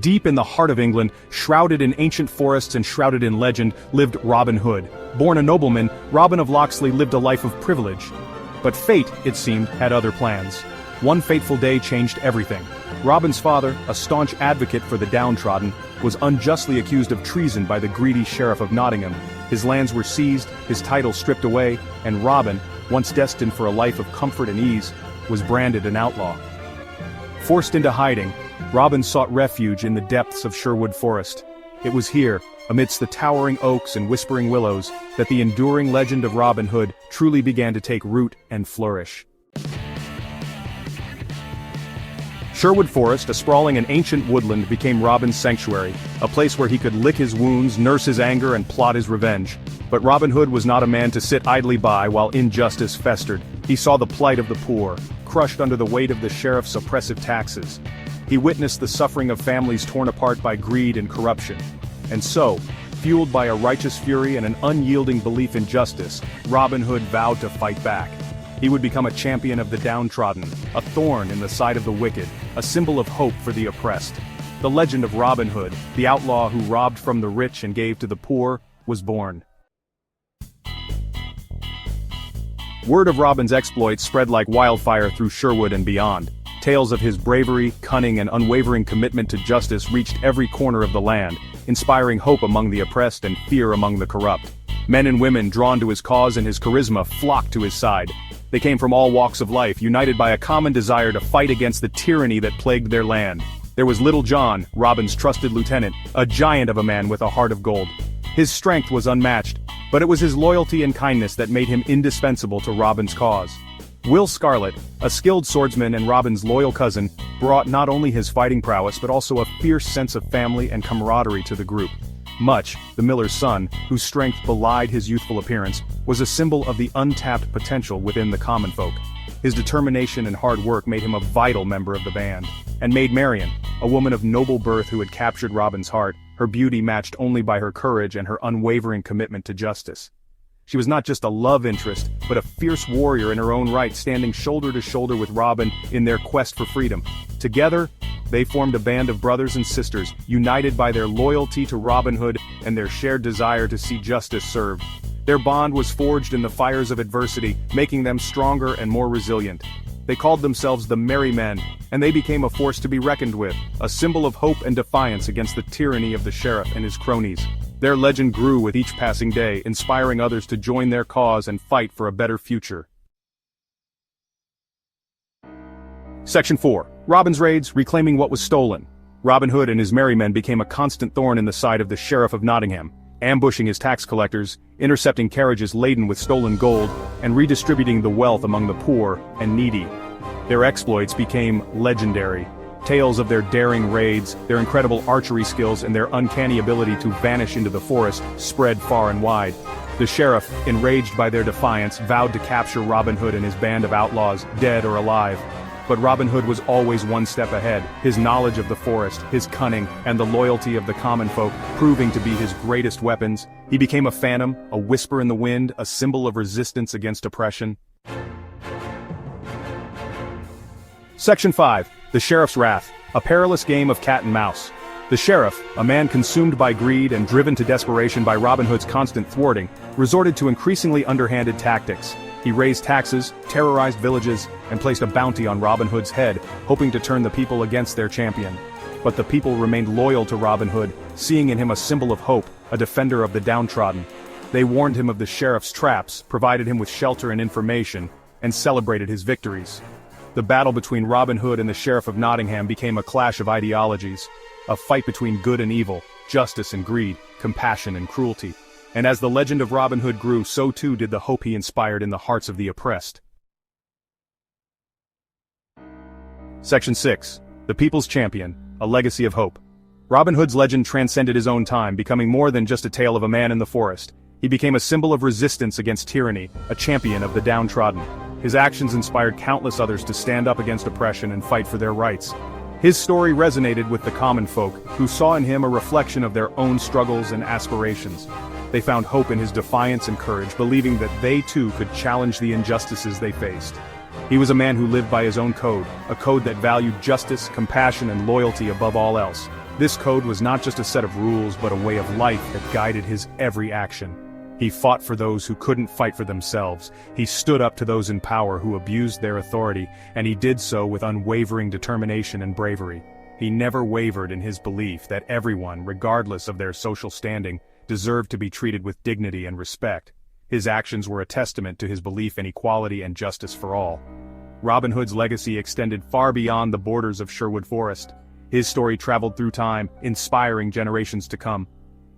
Deep in the heart of England, shrouded in ancient forests and shrouded in legend, lived Robin Hood. Born a nobleman, Robin of Locksley lived a life of privilege. But fate, it seemed, had other plans. One fateful day changed everything. Robin's father, a staunch advocate for the downtrodden, was unjustly accused of treason by the greedy Sheriff of Nottingham. His lands were seized, his title stripped away, and Robin, once destined for a life of comfort and ease, was branded an outlaw. Forced into hiding, Robin sought refuge in the depths of Sherwood Forest. It was here, amidst the towering oaks and whispering willows, that the enduring legend of Robin Hood truly began to take root and flourish. Sherwood Forest, a sprawling and ancient woodland, became Robin's sanctuary, a place where he could lick his wounds, nurse his anger, and plot his revenge. But Robin Hood was not a man to sit idly by while injustice festered. He saw the plight of the poor, crushed under the weight of the sheriff's oppressive taxes. He witnessed the suffering of families torn apart by greed and corruption. And so, fueled by a righteous fury and an unyielding belief in justice, Robin Hood vowed to fight back. He would become a champion of the downtrodden, a thorn in the side of the wicked, a symbol of hope for the oppressed. The legend of Robin Hood, the outlaw who robbed from the rich and gave to the poor, was born. Word of Robin's exploits spread like wildfire through Sherwood and beyond. Tales of his bravery, cunning, and unwavering commitment to justice reached every corner of the land, inspiring hope among the oppressed and fear among the corrupt. Men and women drawn to his cause and his charisma flocked to his side. They came from all walks of life, united by a common desire to fight against the tyranny that plagued their land. There was Little John, Robin's trusted lieutenant, a giant of a man with a heart of gold. His strength was unmatched, but it was his loyalty and kindness that made him indispensable to Robin's cause. Will Scarlet, a skilled swordsman and Robin's loyal cousin, brought not only his fighting prowess but also a fierce sense of family and camaraderie to the group. Much, the miller's son, whose strength belied his youthful appearance, was a symbol of the untapped potential within the common folk. His determination and hard work made him a vital member of the band. And Maid Marian, a woman of noble birth who had captured Robin's heart, her beauty matched only by her courage and her unwavering commitment to justice. She was not just a love interest, but a fierce warrior in her own right, standing shoulder to shoulder with Robin in their quest for freedom. Together, they formed a band of brothers and sisters, united by their loyalty to Robin Hood and their shared desire to see justice served. Their bond was forged in the fires of adversity, making them stronger and more resilient. They called themselves the Merry Men, and they became a force to be reckoned with, a symbol of hope and defiance against the tyranny of the sheriff and his cronies. Their legend grew with each passing day, inspiring others to join their cause and fight for a better future. Section 4. Robin's Raids, Reclaiming What Was Stolen. Robin Hood and his merry men became a constant thorn in the side of the Sheriff of Nottingham, ambushing his tax collectors, intercepting carriages laden with stolen gold, and redistributing the wealth among the poor and needy. Their exploits became legendary. Tales of their daring raids, their incredible archery skills, and their uncanny ability to vanish into the forest spread far and wide. The sheriff, enraged by their defiance, vowed to capture Robin Hood and his band of outlaws, dead or alive. But Robin Hood was always one step ahead, his knowledge of the forest, his cunning, and the loyalty of the common folk proving to be his greatest weapons. He became a phantom, a whisper in the wind, a symbol of resistance against oppression. Section 5. The Sheriff's Wrath, a perilous game of cat and mouse. The sheriff, a man consumed by greed and driven to desperation by Robin Hood's constant thwarting, resorted to increasingly underhanded tactics. He raised taxes, terrorized villages, and placed a bounty on Robin Hood's head, hoping to turn the people against their champion. But the people remained loyal to Robin Hood, seeing in him a symbol of hope, a defender of the downtrodden. They warned him of the sheriff's traps, provided him with shelter and information, and celebrated his victories. The battle between Robin Hood and the Sheriff of Nottingham became a clash of ideologies, a fight between good and evil, justice and greed, compassion and cruelty. And as the legend of Robin Hood grew, so too did the hope he inspired in the hearts of the oppressed. Section 6. The People's Champion, a Legacy of Hope. Robin Hood's legend transcended his own time, becoming more than just a tale of a man in the forest. He became a symbol of resistance against tyranny, a champion of the downtrodden. His actions inspired countless others to stand up against oppression and fight for their rights. His story resonated with the common folk, who saw in him a reflection of their own struggles and aspirations. They found hope in his defiance and courage, believing that they too could challenge the injustices they faced. He was a man who lived by his own code, a code that valued justice, compassion, and loyalty above all else. This code was not just a set of rules but a way of life that guided his every action. He fought for those who couldn't fight for themselves, he stood up to those in power who abused their authority, and he did so with unwavering determination and bravery. He never wavered in his belief that everyone, regardless of their social standing, deserved to be treated with dignity and respect. His actions were a testament to his belief in equality and justice for all. Robin Hood's legacy extended far beyond the borders of Sherwood Forest. His story traveled through time, inspiring generations to come.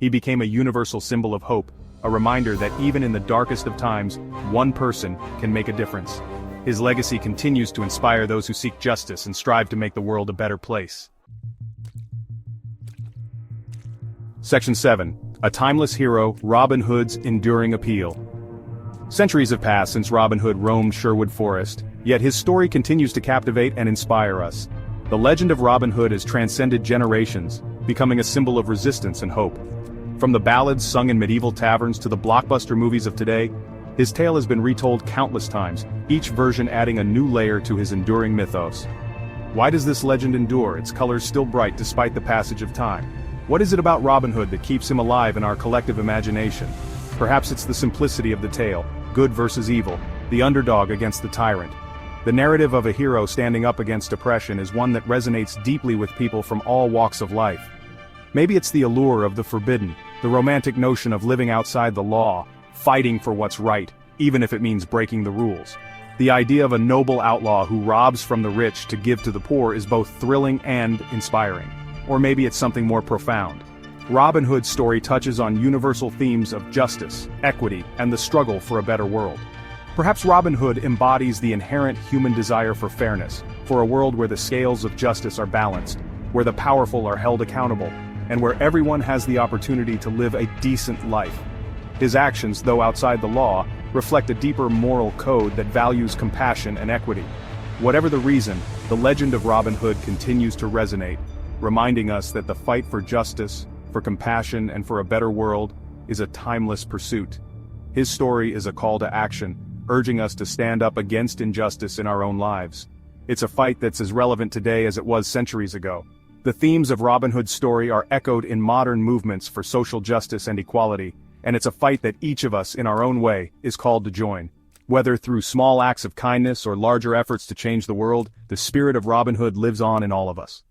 He became a universal symbol of hope, a reminder that even in the darkest of times, one person can make a difference. His legacy continues to inspire those who seek justice and strive to make the world a better place. Section 7. A Timeless Hero, Robin Hood's Enduring Appeal. Centuries have passed since Robin Hood roamed Sherwood Forest, yet his story continues to captivate and inspire us. The legend of Robin Hood has transcended generations, becoming a symbol of resistance and hope. From the ballads sung in medieval taverns to the blockbuster movies of today, his tale has been retold countless times, each version adding a new layer to his enduring mythos. Why does this legend endure, its colors still bright despite the passage of time? What is it about Robin Hood that keeps him alive in our collective imagination? Perhaps it's the simplicity of the tale, good versus evil, the underdog against the tyrant. The narrative of a hero standing up against oppression is one that resonates deeply with people from all walks of life. Maybe it's the allure of the forbidden, the romantic notion of living outside the law, fighting for what's right, even if it means breaking the rules. The idea of a noble outlaw who robs from the rich to give to the poor is both thrilling and inspiring. Or maybe it's something more profound. Robin Hood's story touches on universal themes of justice, equity, and the struggle for a better world. Perhaps Robin Hood embodies the inherent human desire for fairness, for a world where the scales of justice are balanced, where the powerful are held accountable, and where everyone has the opportunity to live a decent life. His actions, though outside the law, reflect a deeper moral code that values compassion and equity. Whatever the reason, the legend of Robin Hood continues to resonate, reminding us that the fight for justice, for compassion, and for a better world is a timeless pursuit. His story is a call to action, urging us to stand up against injustice in our own lives. It's a fight that's as relevant today as it was centuries ago. The themes of Robin Hood's story are echoed in modern movements for social justice and equality, and it's a fight that each of us, in our own way, is called to join. Whether through small acts of kindness or larger efforts to change the world, the spirit of Robin Hood lives on in all of us.